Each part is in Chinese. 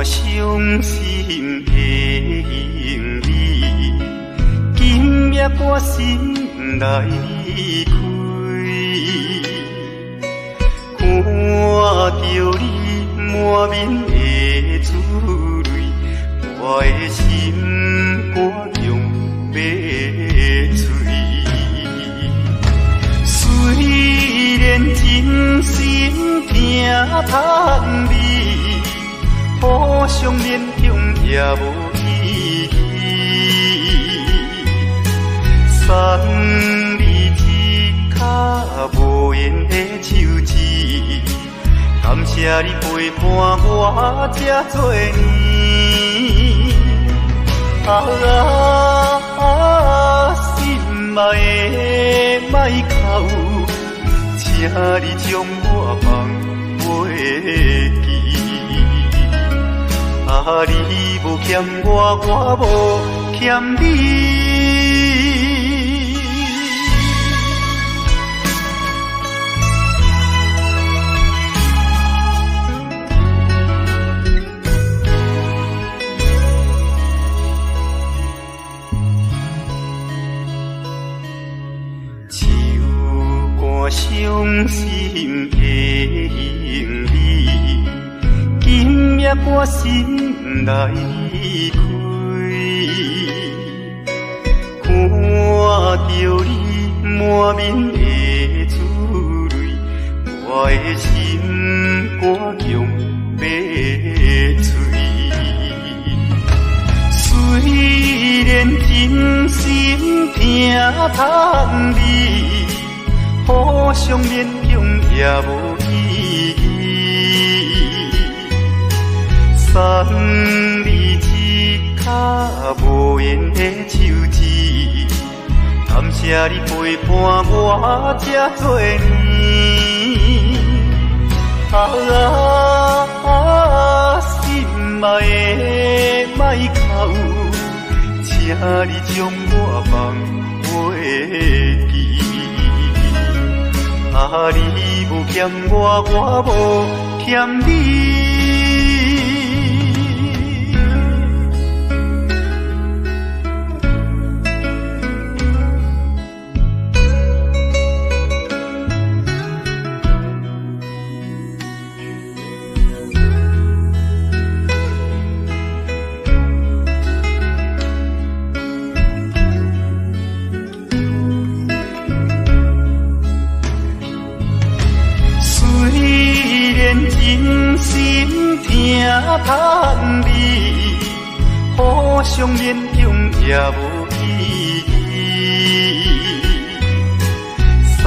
伤心的行李，今夜我心来离开，看着你满面的珠泪，我的心肝用要碎。虽然真心疼叹你，互相勉强也无意义。送你一卡无言的手指，感谢你陪伴我这多年。心爱的莫哭，请你将我放袂记。你无欠我，我无欠你。伤心的行李，今夜我心来离开，看着你满面的珠泪，我的心肝用要碎。虽然真心疼叹你，互相勉强也无意义。送你一卡无言的手指，感谢你陪伴我这多年。心爱的莫哭，请你将我放袂记。你无欠我，我无欠你。真心疼叹你，互相勉强也无意义。送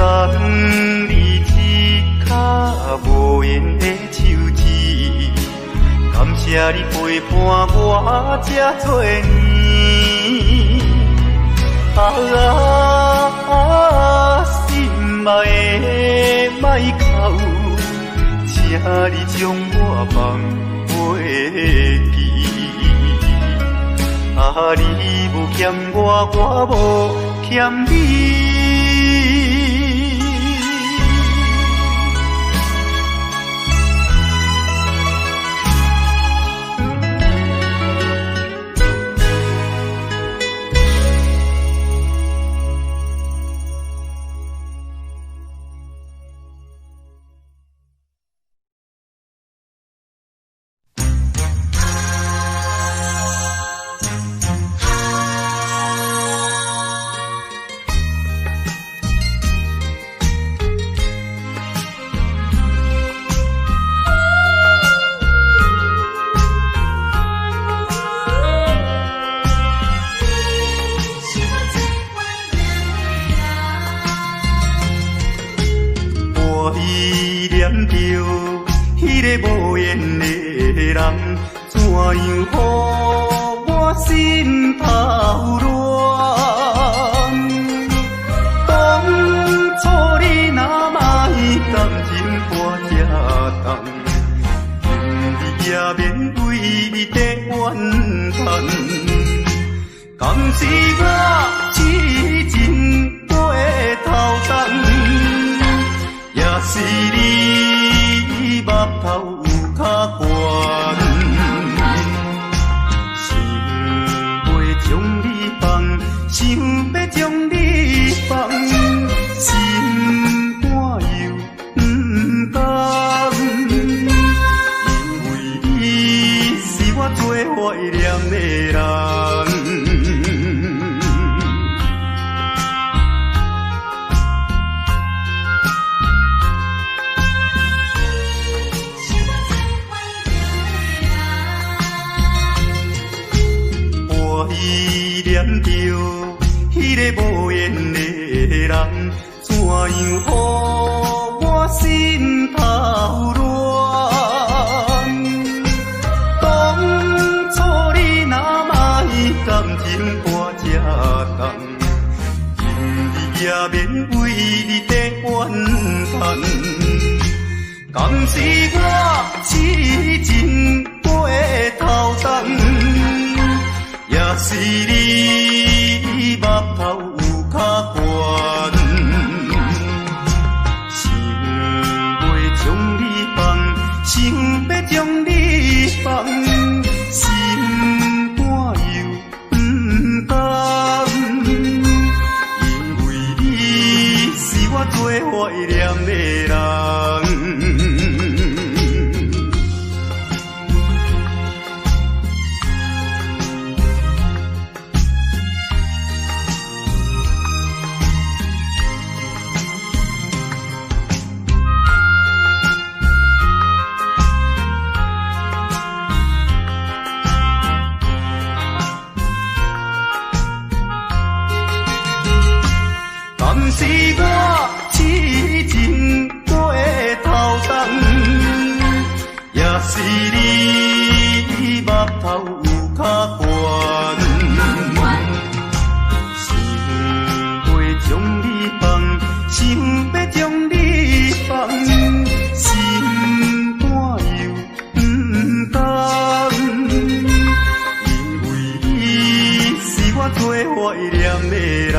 你一卡无言的手指，感谢你陪伴我这多年。心爱的莫哭，请你将我放袂记。你无欠我，我无欠你。无言的人，怎样予我心头乱？当初你若莫感情破这重，今日也免为你在怨叹。敢是我痴情过头重，也是你目头有较悬。念着迄个无缘的人，怎样予我心头乱？当初你若卖感情半只重，今日也免为你地怨叹。敢是我痴情过头重，也是你目头有较悬，想要将你放，想要将你放，心肝又不甘，因为你是我最怀念的人。是我痴情过头重，也是你目头有较悬，想要将你放，想要将你放，心肝又不甘，因为你是我最怀念的人。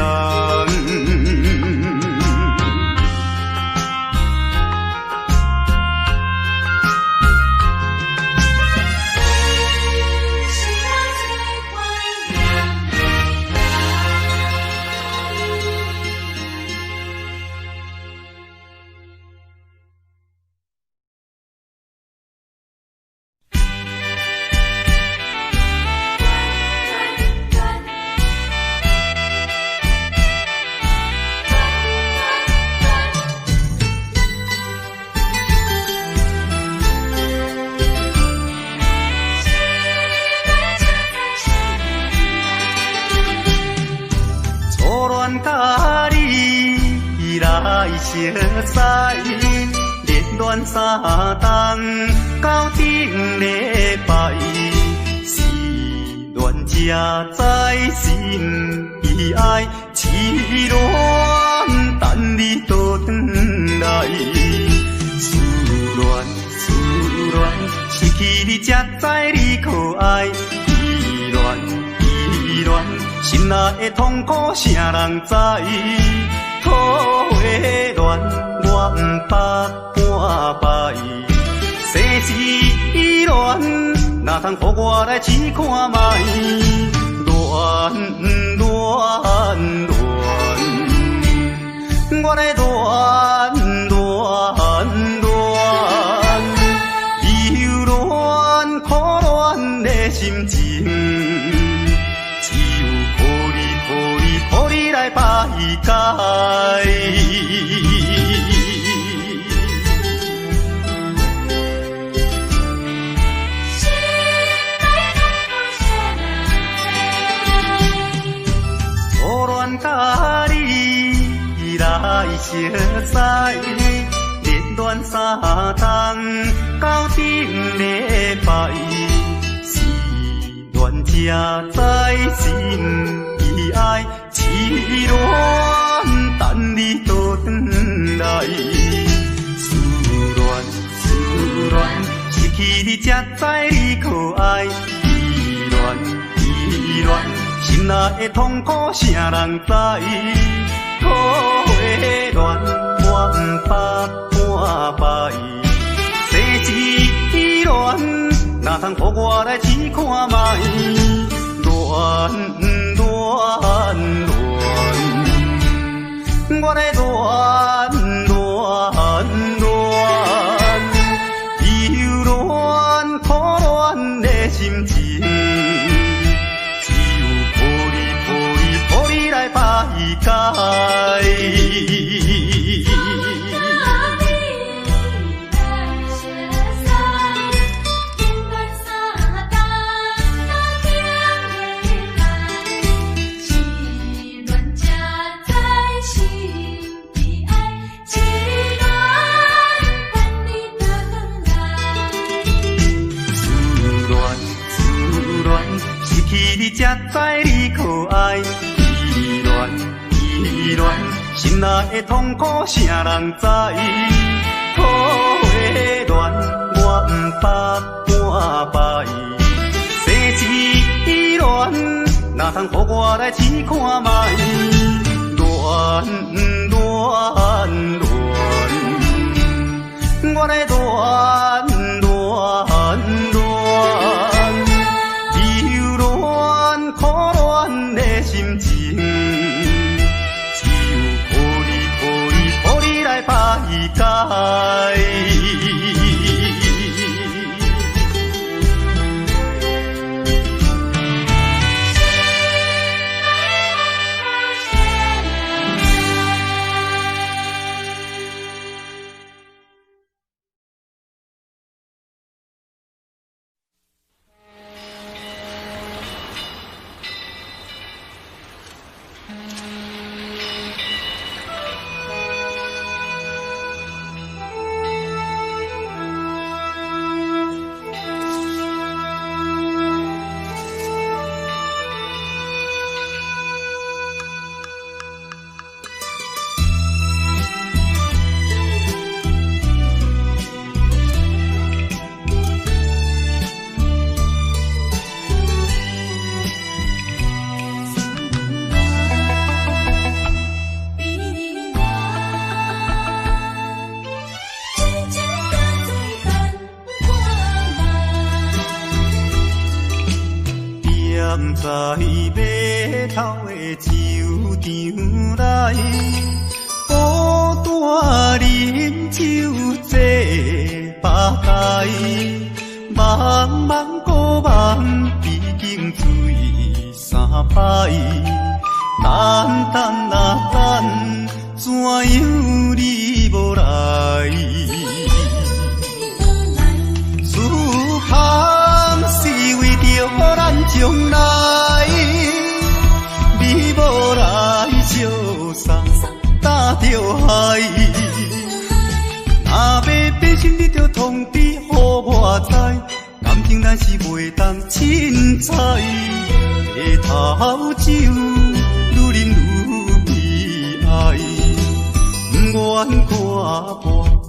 甲你来熟悉，热恋3冬到顶礼拜，是恋才知心意爱，痴恋等你倒转来，思恋失去你才知你可爱，依恋。心内的痛苦，啥人知？土的恋，我不捌半摆。生死恋，哪通予我来试看卖？恋，我来忧恋苦恋的心情。予你来排解，初恋甲你来熟悉，热恋3冬到顶礼拜，是恋才知心。爱痴恋等你倒转来，思恋失去你才知你可爱，依恋心内的痛苦，啥人知？土的恋，我不捌半摆，生死恋，哪通予我来试看卖？恋。我来忧恋苦恋的心情，只有予你来排解。知你可爱，依恋依恋，心内的痛苦谁人知？土的恋我不捌半摆，生之恋哪通予我来试看卖？恋恋恋，我来恋恋恋。忧恋苦恋的心情，只有予你来排解。在码头的酒场内，孤单饮酒坐吧台，茫茫孤梦已经醉三摆，等等啊等，怎样你无来？思念是为着咱将来，你无来相送，担着海。若要变心，你着通知予我知，感情咱是袂当凊彩。下头酒愈饮愈悲哀，不愿看破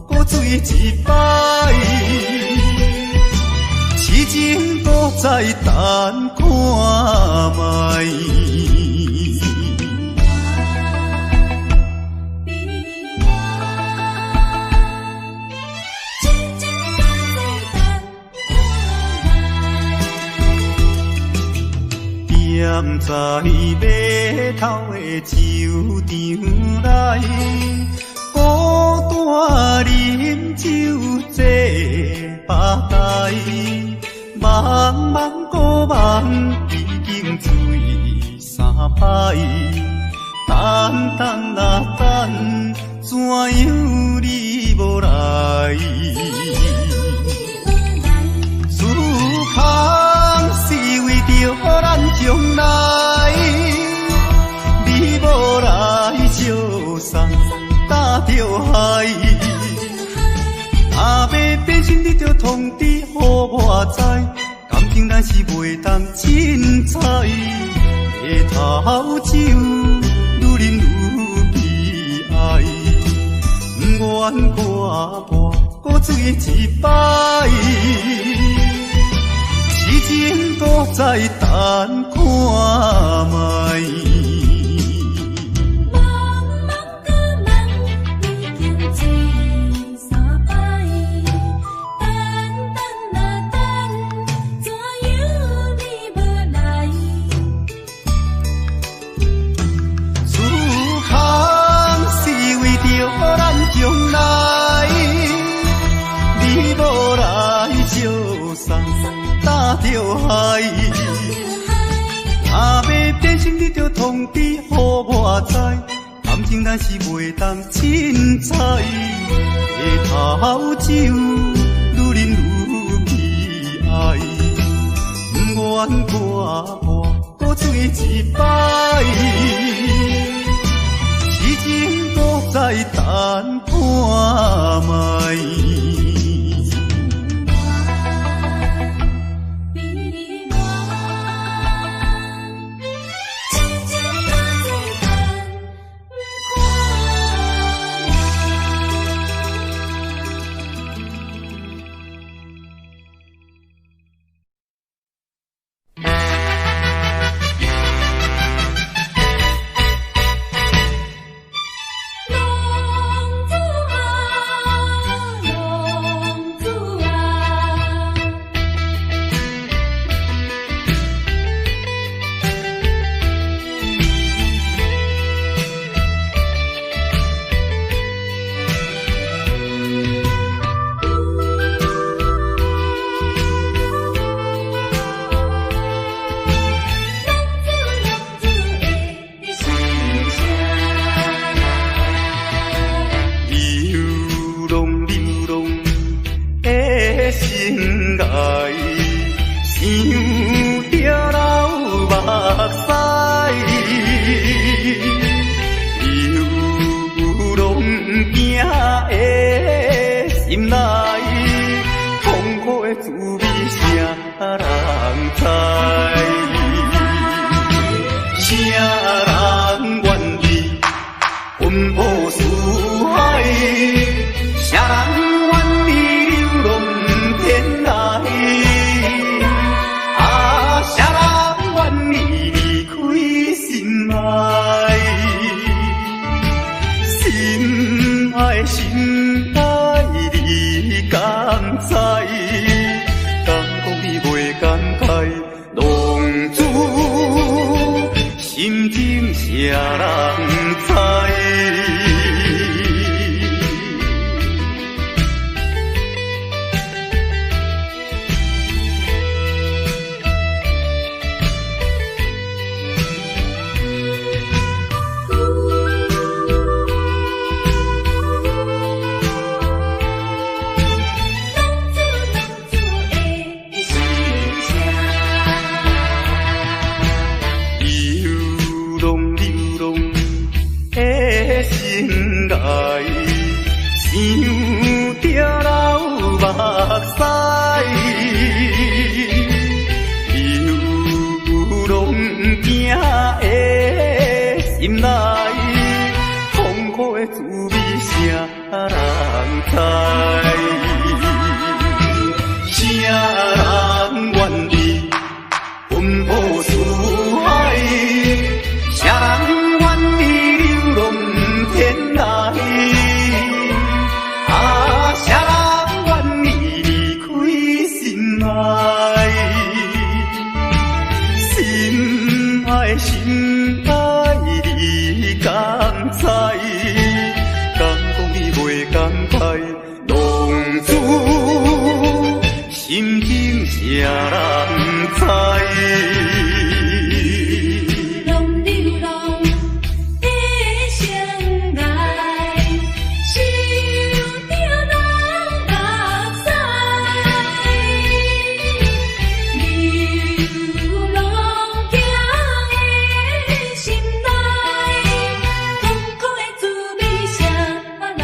搁醉一摆。痴情搁再等看卖。踮在码头的酒场内，孤单饮酒坐吧台，茫茫孤梦已经醉三摆，等等啊等，怎样你无来？思念是为着咱将来，你无来相送，担着海。若要变心，你着通知予我知，感情咱是袂当凊彩。下头酒愈饮愈悲哀，不愿看破搁醉一摆。痴情搁再等看卖。将来，你无来相送，担着海。若要变心，你着通知予我知，感情咱是袂当凊彩。下头酒愈饮愈悲哀，不愿看破搁醉一摆。痴情搁再等看卖。知，敢讲你袂感慨，浪子心情谁人知？心内痛苦的滋味，谁人知？谁人愿意奔波四海？谁人愿意流浪天涯？啊，谁人愿意离开心爱？心爱，心爱。你敢知？敢讲你袂感慨？浪子心情谁人知？流浪的相爱，受着人目屎。流浪行的心内。痛苦的滋味，谁人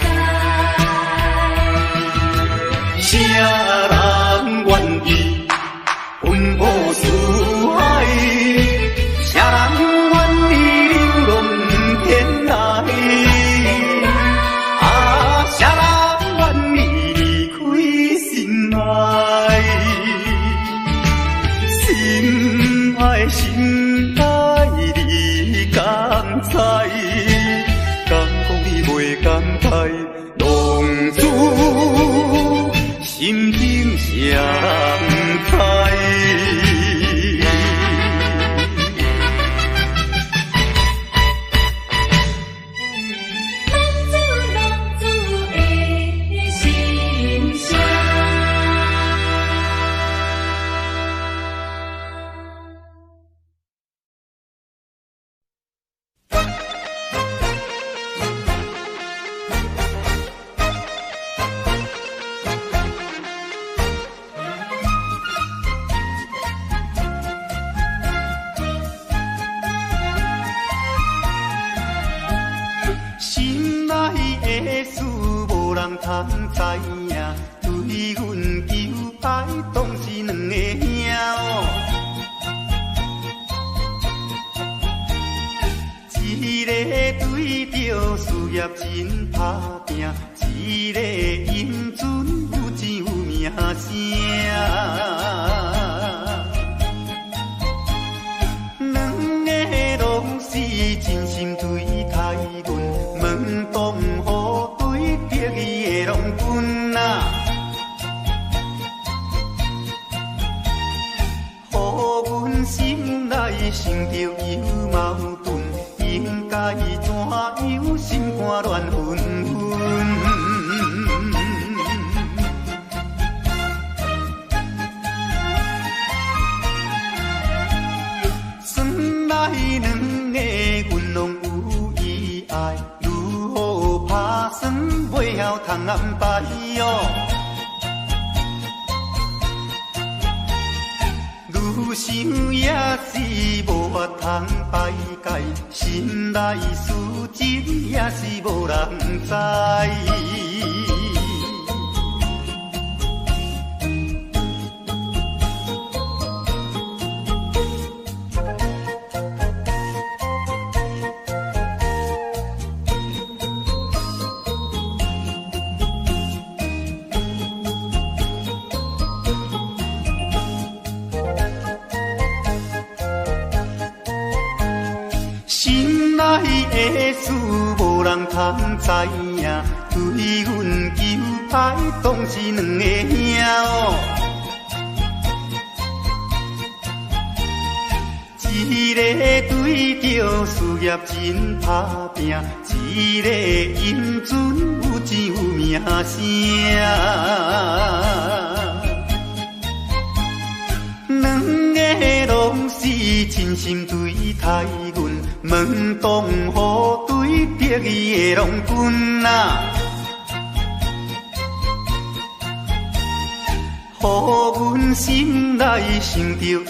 知？谁人愿意奔波四海？谁人愿意流浪天涯？啊，谁人愿意离开心爱？心爱，心爱，你敢知？敢讲你袂感慨？浪子心情谁人知？浪子的心声。心爱的事无人通知影，对阮求爱当是两个兄哦。一个对着事业真打拼，一个英俊有钱有名声。两个拢是真心对待阮，门当户对得意的郎君啊，予阮心内生着有矛盾，应该怎样心肝乱纷纷？算来两个阮拢有意爱，如何打算袂晓通安排哦？愈想也是无法通排解，心内事情也是无人知。心爱的事无人通知影，对阮求爱当是两个兄哦。一个对着事业真打拼，一个英俊有钱有名声。两个拢是真心对待阮，门当户对得意的郎君啊。乎阮心内想着有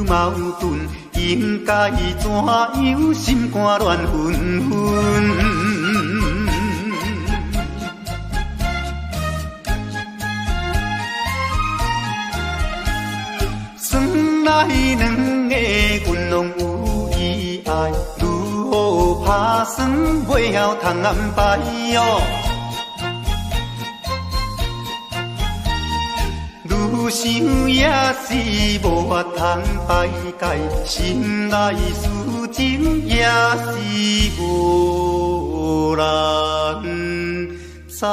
矛盾，应该怎样心肝乱纷纷？算来两个阮拢有意爱，如何打算袂晓通安排哟？愈想也是无法通排解，心内事情也是无人知。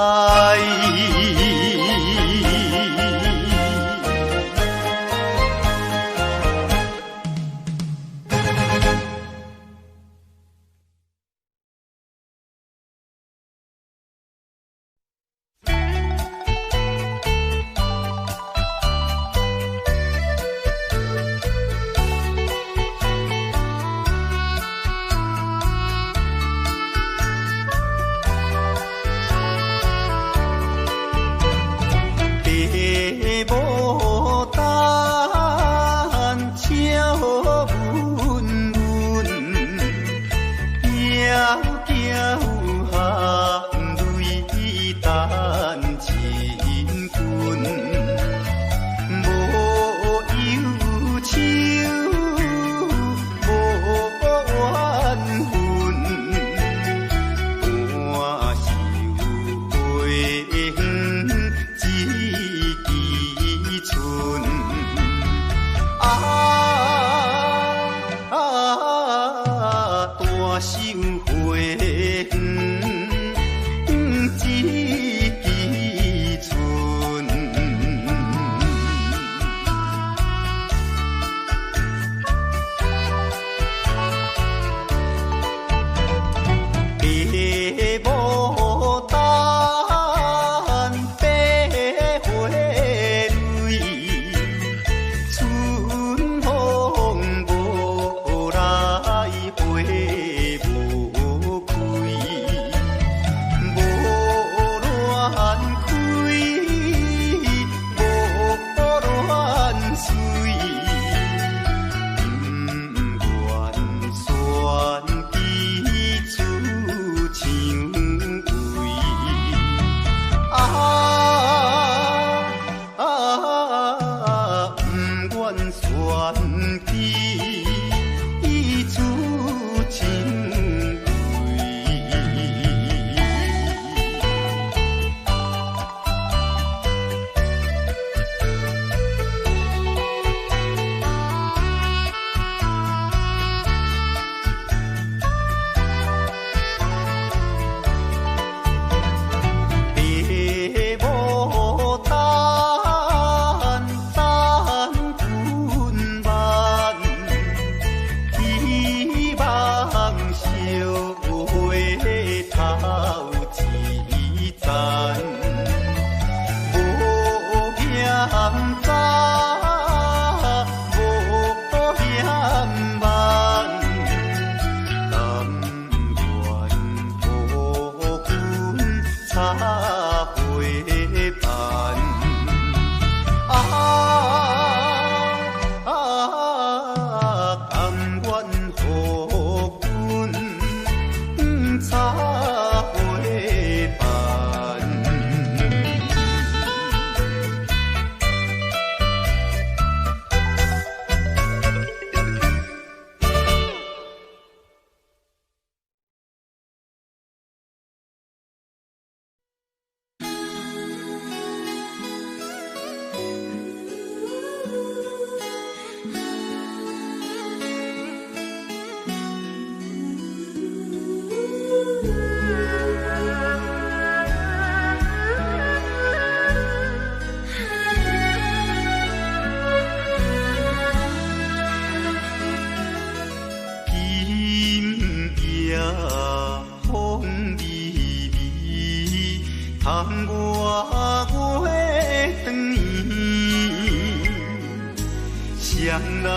人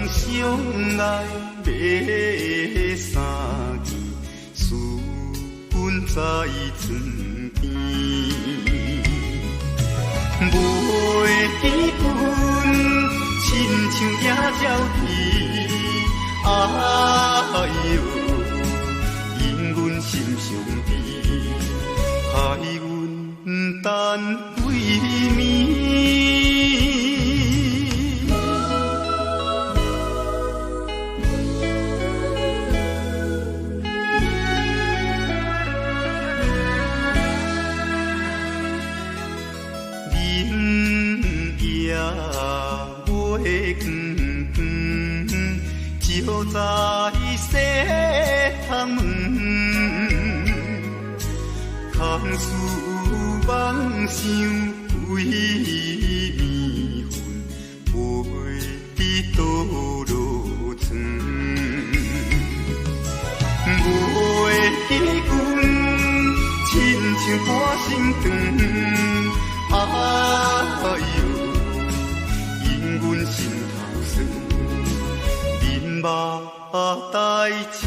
相爱要三更，思阮在床边，袂记阮亲像野鸟啼，哎哟，因阮心伤悲，害阮等归暝。就在西窗门，空思梦想归暝昏，袂知倒落床。袂记阮亲像歌声长，哎哟，因阮心头酸。目代情。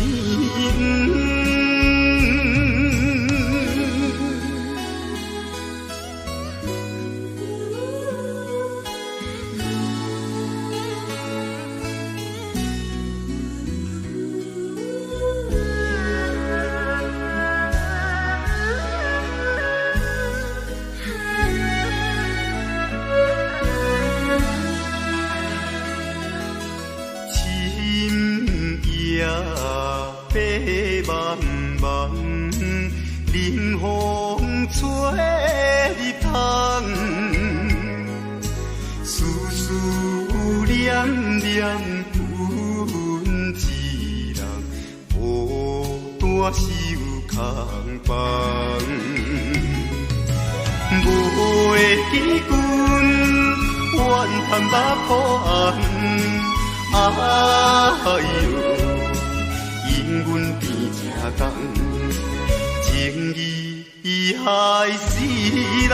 冷风吹入窗，思思念念阮一人，孤单守空房。袂记阮怨叹目苦红，哎哟，因阮变正重。情义害死人。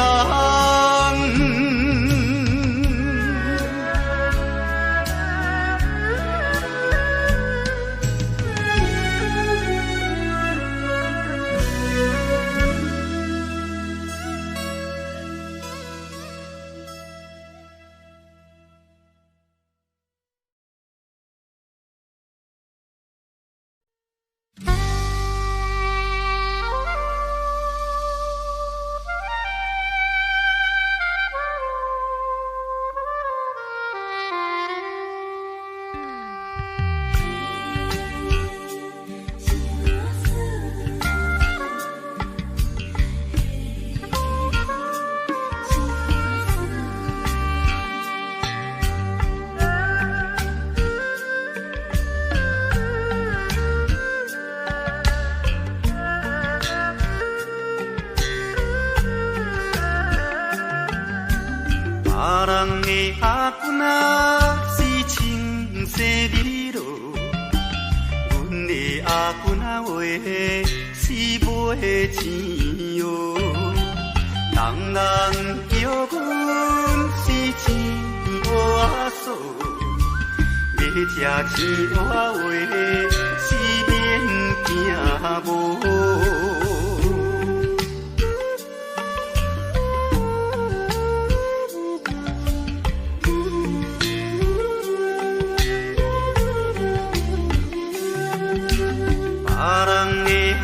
阿君啊，是青色日落，阮的阿君啊话是买钱哟。人人叫阮是钱花嫂，要吃钱花话是免惊无。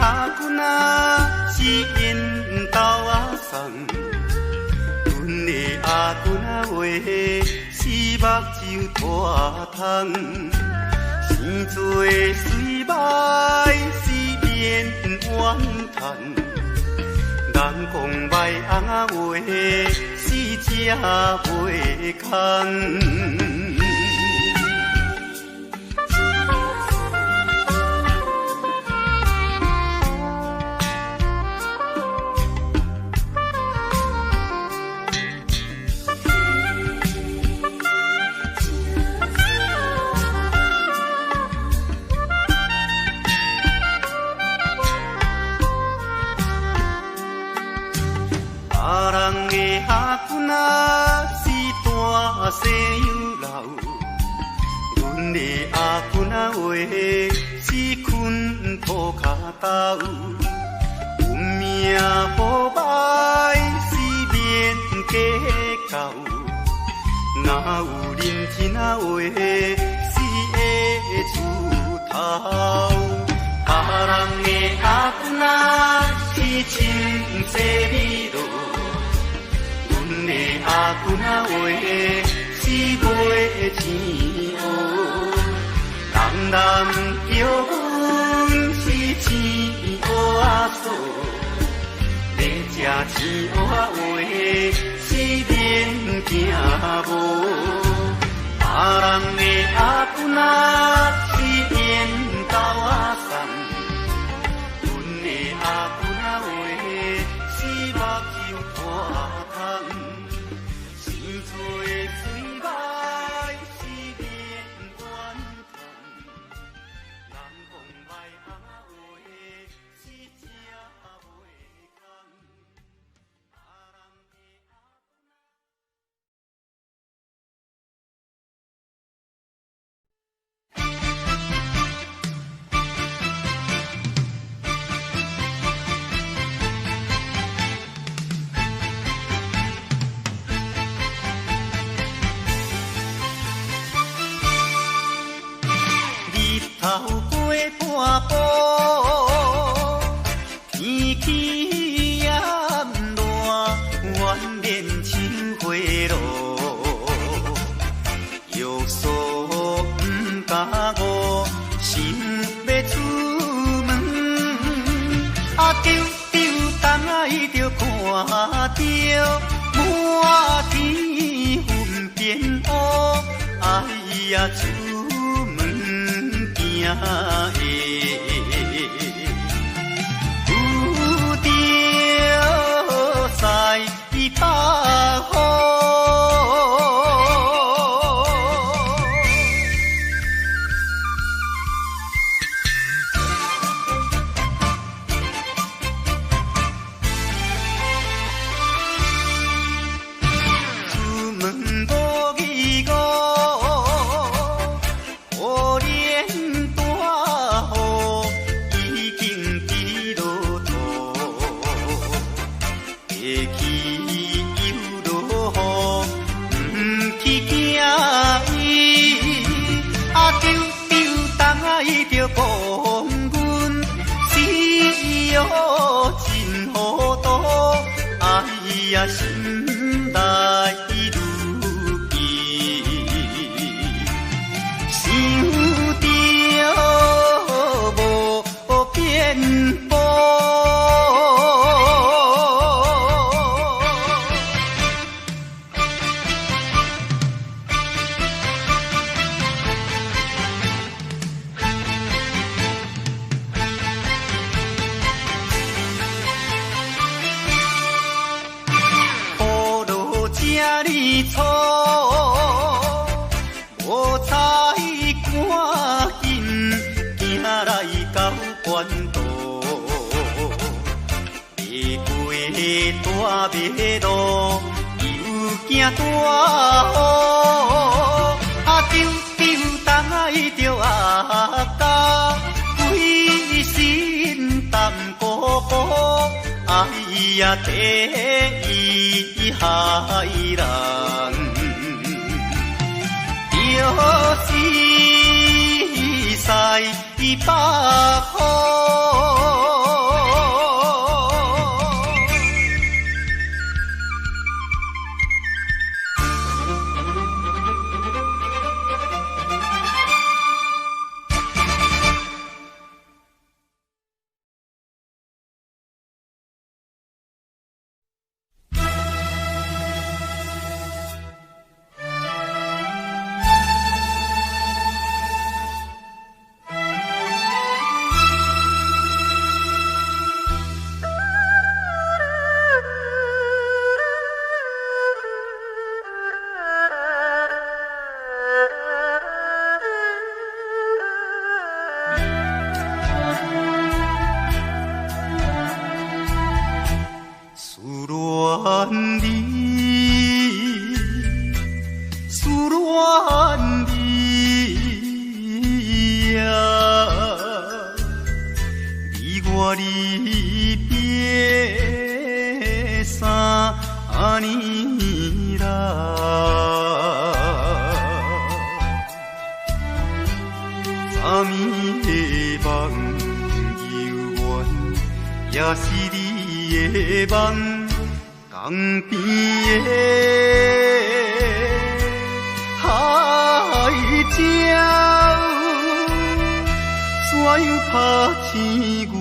阿君啊，是因兜阿送，阮的阿君啊话是目睭大通，生做水歹是免怨叹，人讲歹翁啊话是吃袂空。阿君啊，是大西有老，阮的阿君啊话，是困土脚斗，有命好歹是免计较，若有认真啊话，是会出头。别人的阿君啊是亲细味道，阮的阿君啊话是袂钱乌，人人叫阮是钱乌仔嫂，要食钱乌仔话是免惊无，别人的阿君啊是缘投仔送。阿君啊话是目睭大窗，生做水歹是免怨叹，人讲歹阿话是正袂空。头过半步，天气炎热，愿免秋花露。约束不敢误，心要出门，丢东来就看着满天云变乌，哎呀！有着西北风，出门无义务。就讲阮是哟真糊涂，哎呀心内如记，想着无变步。错，无彩赶紧行来到关渡，未过大马路，又惊大雨，丢东来着阿家，规身淡薄薄，哎呀第一害人。又是西北风。昨暝的梦游园，也是你的梦，江边的海鸟，怎样拍醒阮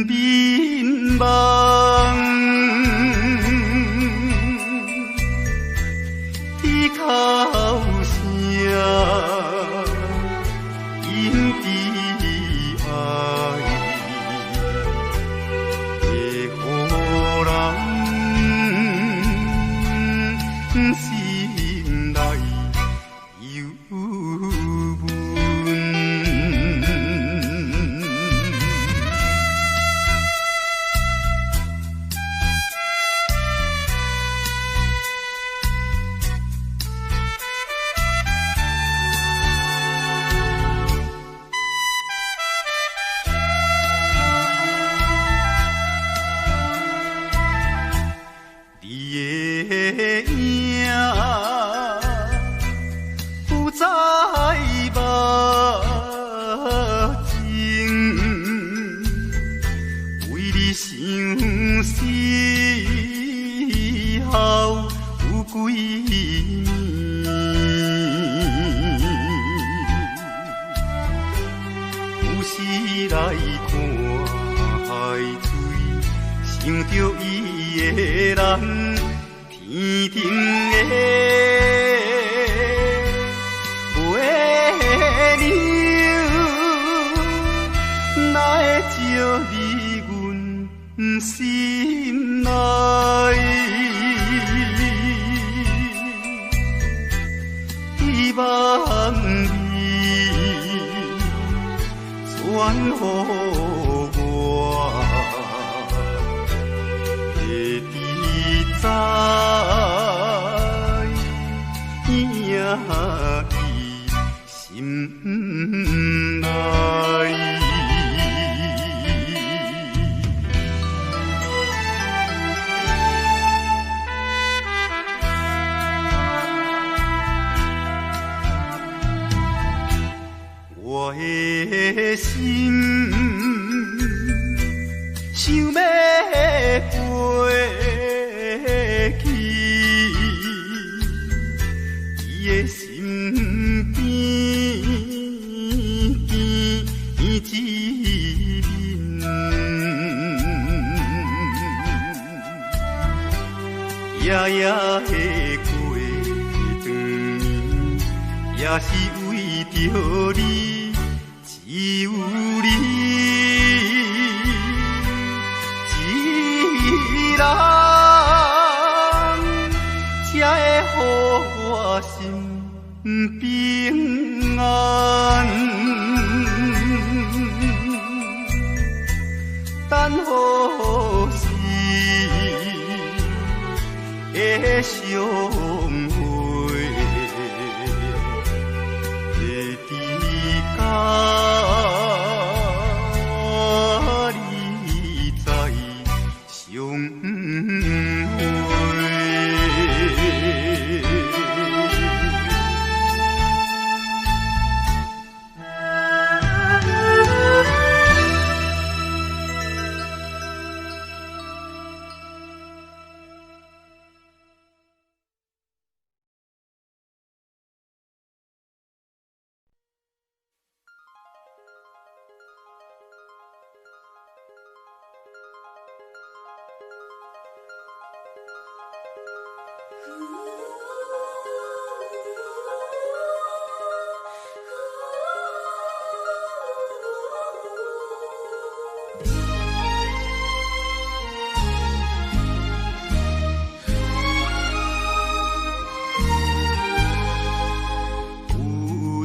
眠梦？伊哭声。心内忧闷，你的影不再目睛，为你相思后有几年，有时来看海水，想着伊的人。天顶的月亮，哪会照入阮心内？希望你转予我，会知在。心内，我的心想要飞去，伊的身边。夜夜的过长年，也是为着你，只有你一人，才会予我心平安。等何时的相会，会知甲你再相会。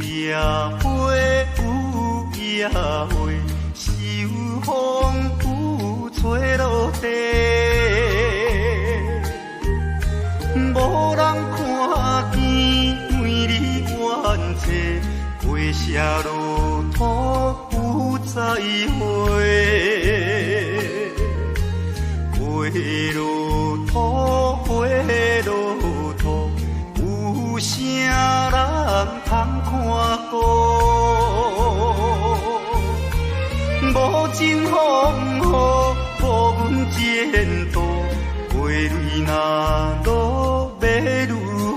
夜花有夜花，秋风有吹落地，无人看见为你怨切，花谢落土有再会，花落土花落有啥人通看顾？无情风雨，无阮前途，花蕊若落要如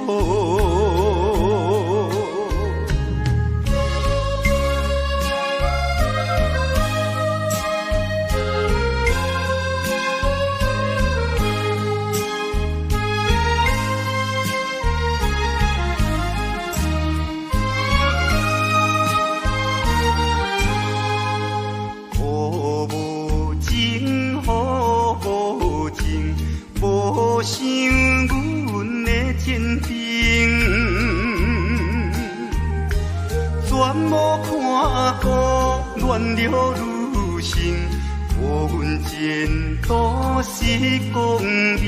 何？无想阮的前程，全无看顾恋了女性，无阮前途是光明。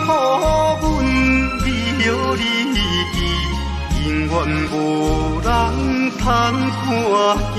好阮离了你去，永远无人通看见。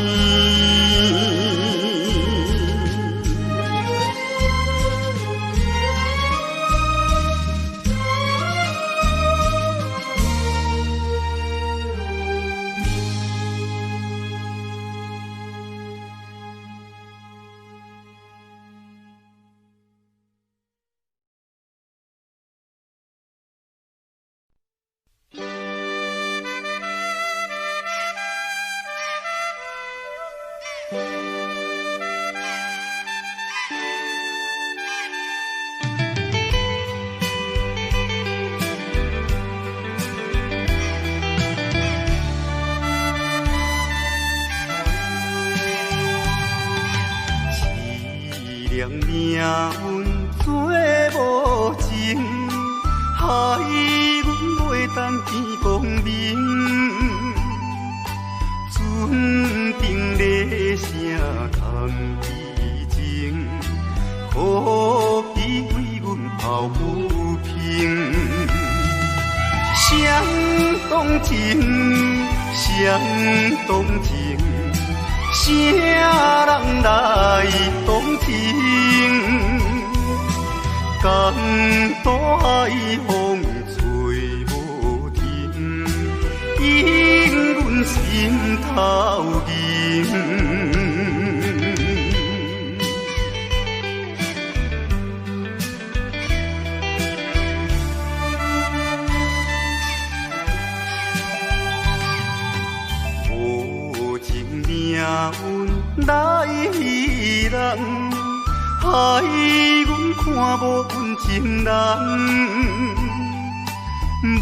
命运做无情，害阮袂当见光明。船顶咧声空悲情，可比为阮抱不平。相同情，相同情。啥人来同情？江大海风吹无停，引阮心头凝。命运来戏人，害阮看无阮情人。无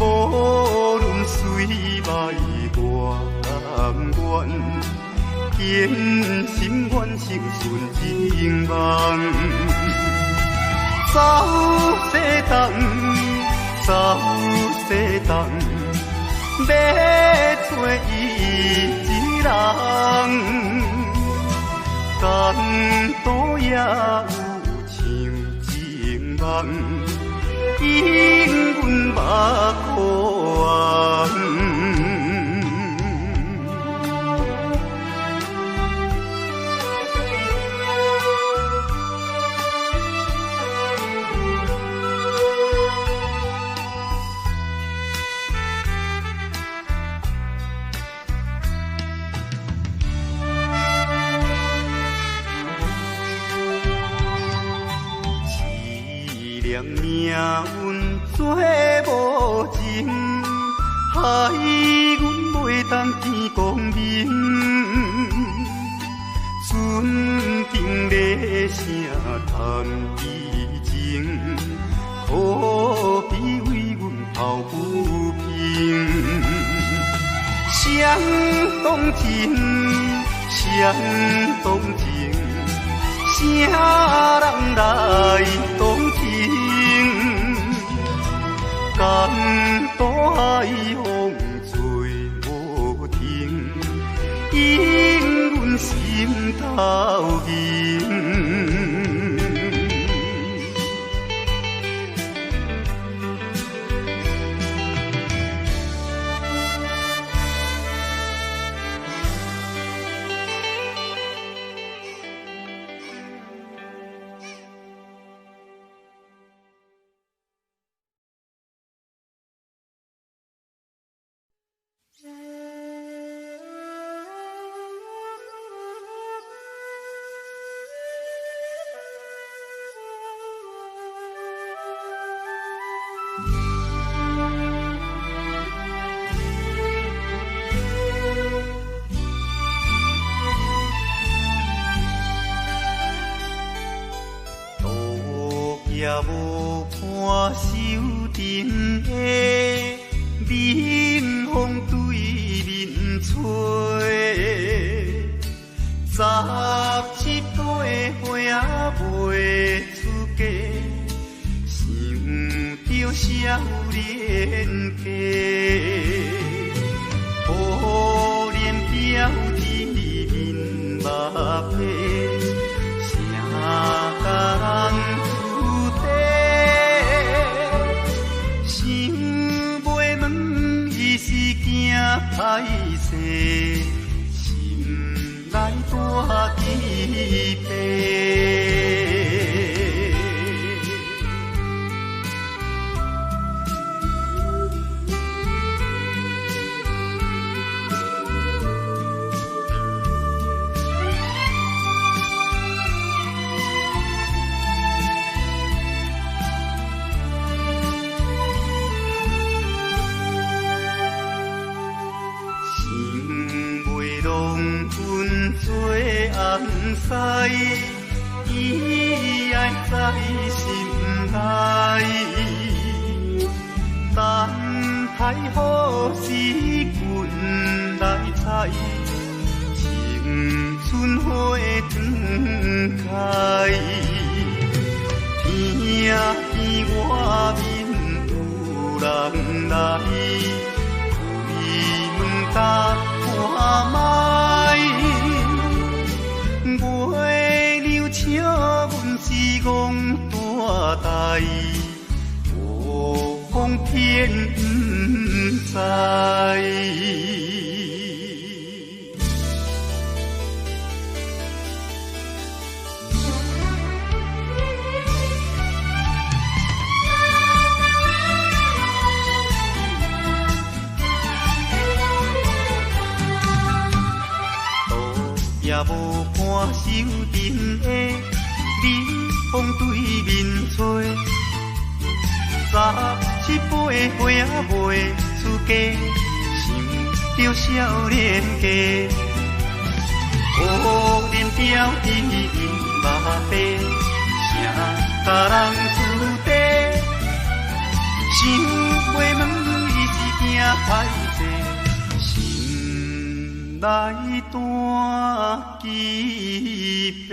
论水歹外远，坚心愿成顺情梦。走西东，走西东，要找伊。人感动也有像情梦，引阮目眶。命运做无情，害阮袂当见光明。船顶咧声叹悲情，可比为阮抱不平。相同情，相同情。啥人来同情？江大海风吹无停，引阮心头凝。也无看守阵的冷风对面吹，17岁花袂出嫁，想着少年家，可怜表姊面目皮，啥甲人？歹势，心内大疑白。西，伊爱在心内，等待好时阮来采，青春花长开。听见外面有人来，开门打看卖。月娘笑阮是戆大代，我讲偏不知。也无看守阵的冷风对面吹，17岁花袂出嫁，想着少年家，可怜表弟面目白，啥甲人出地，想袂问伊是惊歹势，心内大疑白。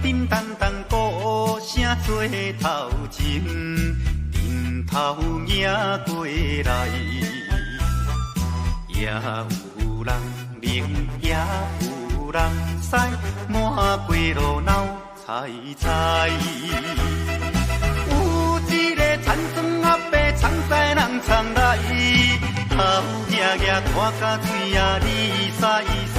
叮当当鼓声做头前，阵头迎过来，也有人明，也有人驶，满街路闹猜猜。有一个田庄阿伯，藏在人藏来，头额额拖甲嘴啊哩塞塞，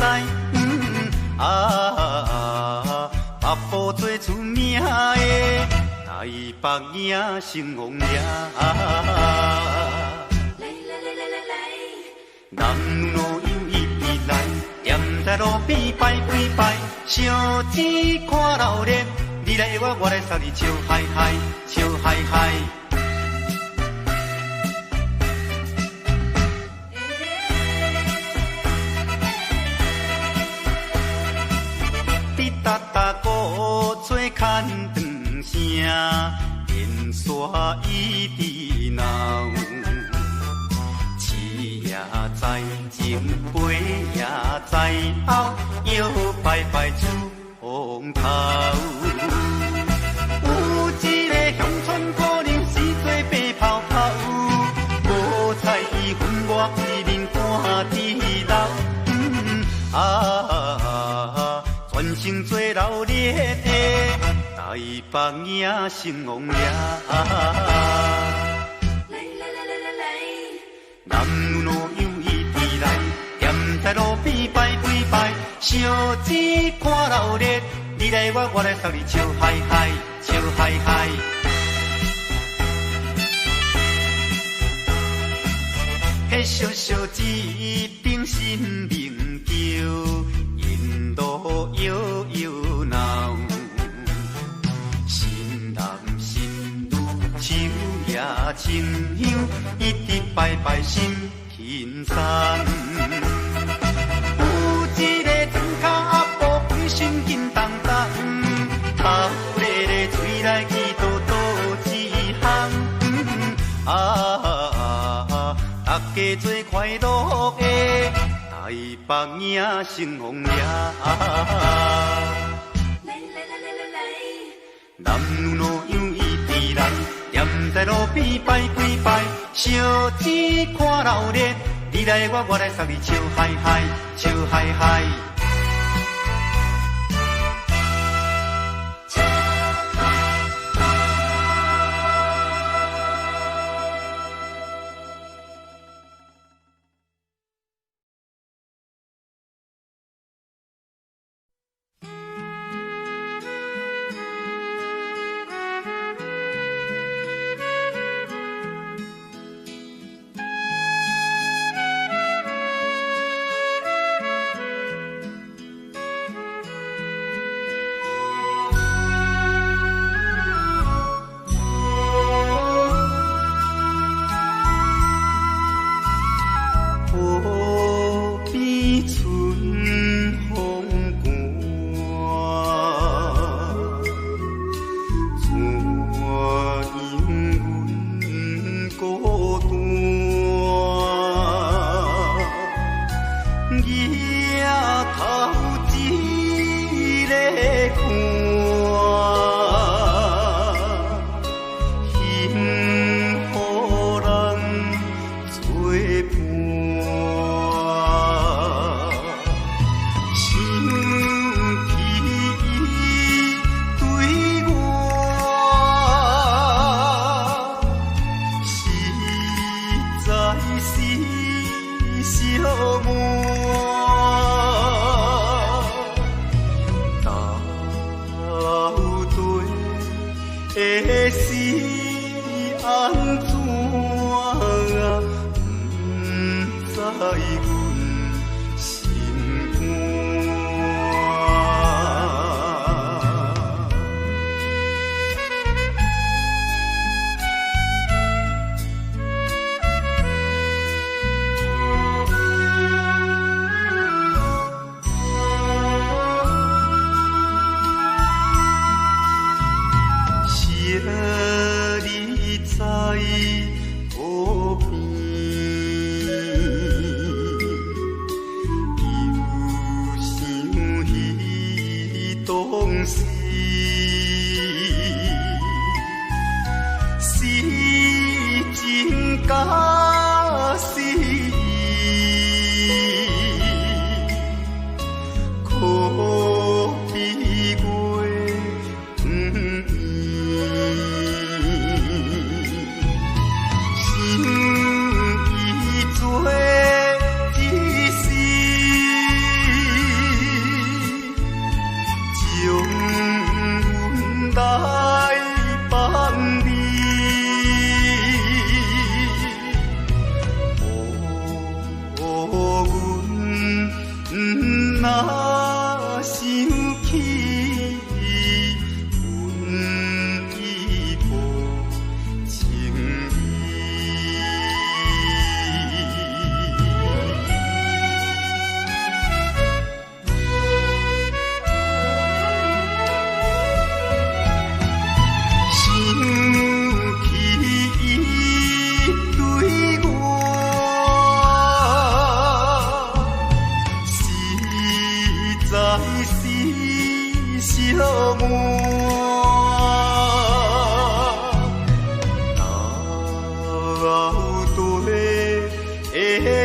北部最出名的台北影成王爷。女老幼伊直来，踮在路边摆几摆，烧钱看热闹，你来我，我来送你笑嗨嗨，笑嗨嗨。滴答答鼓吹牵长声，烟沙一直闹。吃也在前，飞也在后，摇摆摆出风头。有一个乡村可能是做白泡泡，无彩伊分我一面看地老。全城做热烈的台北影成王爷。男女老幼伊直来，踮在路边摆几摆，烧钱看热闹，你来我，我来送你笑嗨嗨，笑嗨嗨。迄小小一边心明桥，引路摇摇闹，新男新女手也亲香，一直摆摆心轻松。有一个庄脚阿婆规身金当当，头咧咧嘴来去倒倒一项。大家做快乐的台北影成王爷。男女老幼伊直来，踮在路边摆几摆，烧钱看热闹，你来我，我来送你笑嗨嗨，笑嗨嗨。在河边。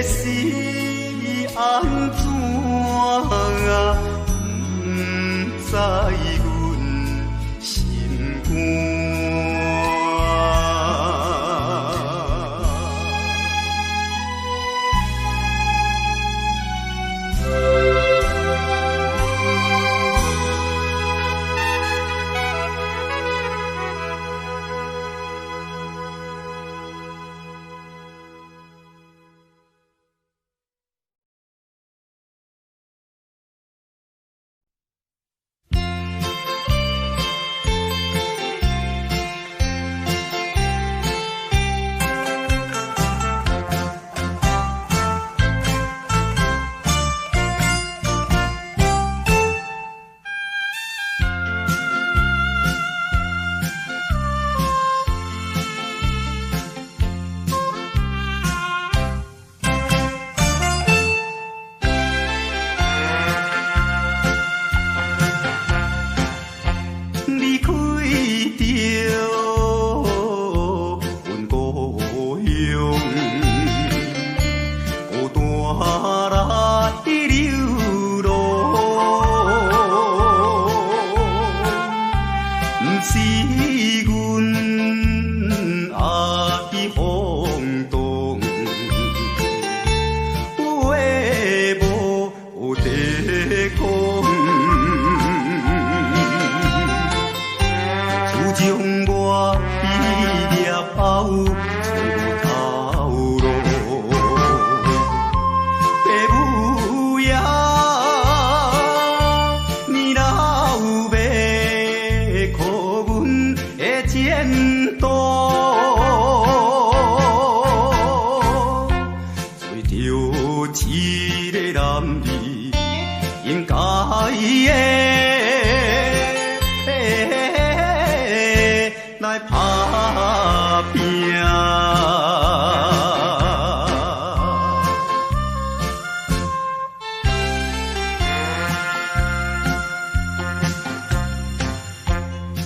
是安怎啊？不知阮心肝。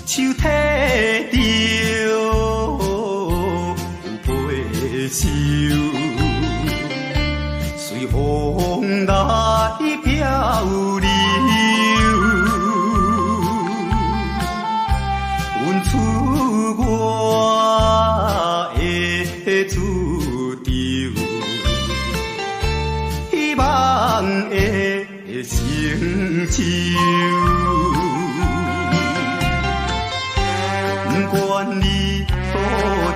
手提着有背手，随风来漂流。阮出我的厝场，希望会成就。不管你做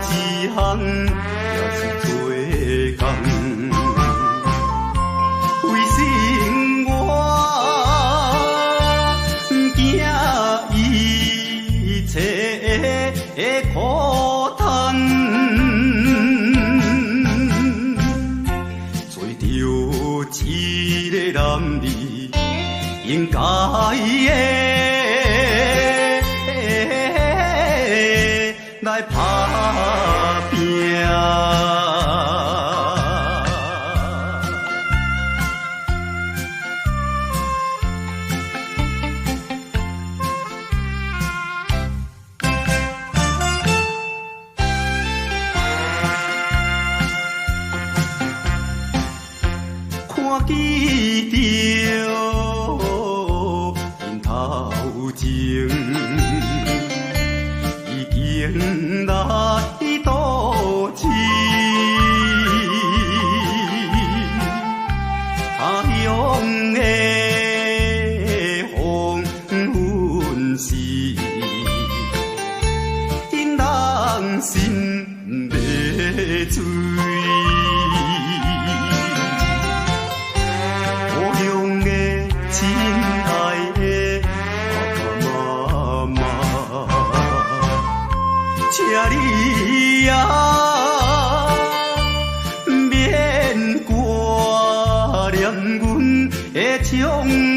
一项，也是做工，为生活惊一切的苦叹，做着一个男儿应该的。来打拼，看见着因头前。来渡情，他乡的黄昏时，因人心迷醉。故乡的亲爱的爸爸妈妈。请你啊，免挂念阮的情。